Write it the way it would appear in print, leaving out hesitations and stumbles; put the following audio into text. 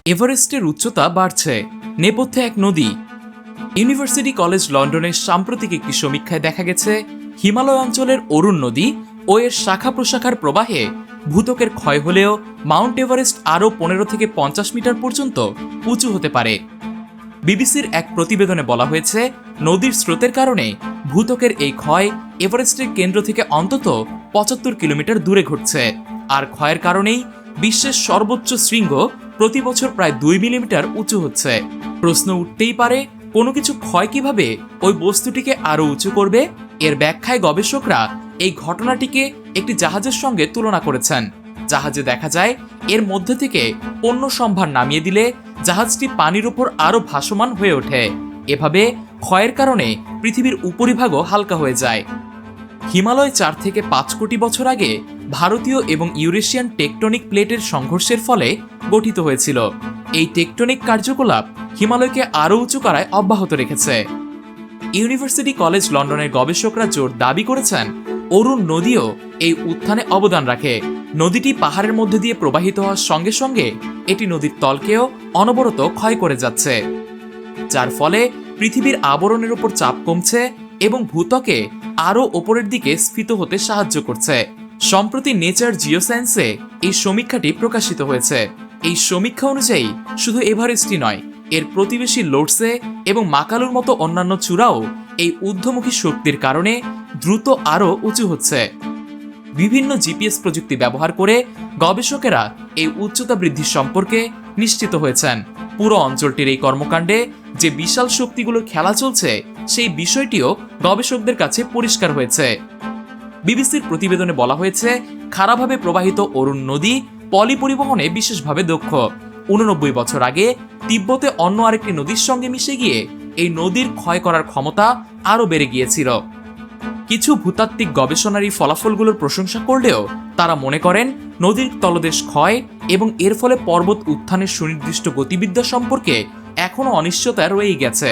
এভারেস্টের উচ্চতা বাড়ছে, নেপথ্যে এক নদী। ইউনিভার্সিটি কলেজ লন্ডনের সাম্প্রতিক একটি সমীক্ষায় দেখা গেছে হিমালয় অঞ্চলের অরুণ নদী ও এর শাখা প্রশাখার প্রবাহে ভূত্বকের ক্ষয় হলেও মাউন্ট এভারেস্ট আরও 15 থেকে 50 মিটার পর্যন্ত উঁচু হতে পারে। বিবিসির এক প্রতিবেদনে বলা হয়েছে, নদীর স্রোতের কারণে ভূত্বকের এই ক্ষয় এভারেস্টের কেন্দ্র থেকে অন্তত 75 কিলোমিটার দূরে ঘটছে। আর ক্ষয়ের কারণেই বিশ্বের সর্বোচ্চ শৃঙ্গ প্রতি বছর প্রায় 2 মিলিমিটার উঁচু হচ্ছে। প্রশ্ন উঠতেই পারে, কোনো কিছু ক্ষয় কিভাবে ওই বস্তুটিকে আরো উঁচু করবে? এর ব্যাখ্যায় গবেষকরা এই ঘটনাটিকে একটি জাহাজের সঙ্গে তুলনা করেছেন। জাহাজে দেখা যায় এর মধ্যে থেকে পণ্য সম্ভার নামিয়ে দিলে জাহাজটি পানির উপর আরো ভাসমান হয়ে ওঠে। এভাবে ক্ষয়ের কারণে পৃথিবীর উপরিভাগও হালকা হয়ে যায়। হিমালয় 4 থেকে 5 কোটি বছর আগে ভারতীয় এবং ইউরেশিয়ান টেকটনিক প্লেটের সংঘর্ষের ফলে গঠিত হয়েছিল। এই টেকটনিক কার্যকলাপ হিমালয়কে আরও উঁচু করায় অব্যাহত রেখেছে। ইউনিভার্সিটি কলেজ লন্ডনের গবেষকরা জোর দাবি করেছেন, অরুণ নদীও এই উত্থানে অবদান রাখে। নদীটি পাহাড়ের মধ্যে দিয়ে প্রবাহিত হওয়ার সঙ্গে সঙ্গে এটি নদীর তলকেও অনবরত ক্ষয় করে যাচ্ছে, যার ফলে পৃথিবীর আবরণের উপর চাপ কমছে এবং ভূত্বকে আরও ওপরের দিকে স্ফীত হতে সাহায্য করছে। সম্প্রতি নেচার জিওসায়েন্সে এই সমীক্ষাটি প্রকাশিত হয়েছে। এই সমীক্ষা অনুযায়ী শুধু এভারেস্টই নয়, এর প্রতিবেশী লোডসে এবং মাকালুর মতো অন্যান্য চূড়াও এই ঊর্ধ্বমুখী শক্তির কারণে দ্রুত আরও উঁচু হচ্ছে। বিভিন্ন জিপিএস প্রযুক্তি ব্যবহার করে গবেষকেরা এই উচ্চতা বৃদ্ধির সম্পর্কে নিশ্চিত হয়েছেন। পুরো অঞ্চলটির এই কর্মকাণ্ডে যে বিশাল শক্তিগুলোর খেলা চলছে, সেই বিষয়টিও গবেষকদের কাছে পরিষ্কার হয়েছে। বিবিসির প্রতিবেদনে বলা হয়েছে, খারাপভাবে প্রবাহিত অরুণ নদী পলি পরিবহনে বিশেষভাবে দক্ষ। 89 বছর আগে তিব্বতে অন্য আরেকটি নদীর সঙ্গে মিশে গিয়ে এই নদীর ক্ষয় করার ক্ষমতা আরও বেড়ে গিয়েছিল। কিছু ভূতাত্ত্বিক গবেষণার এই ফলাফলগুলোর প্রশংসা করলেও তারা মনে করেন নদীর তলদেশ ক্ষয় এবং এর ফলে পর্বত উত্থানের সুনির্দিষ্ট গতিবিদ্যা সম্পর্কে এখনও অনিশ্চয়তা রয়েই গেছে।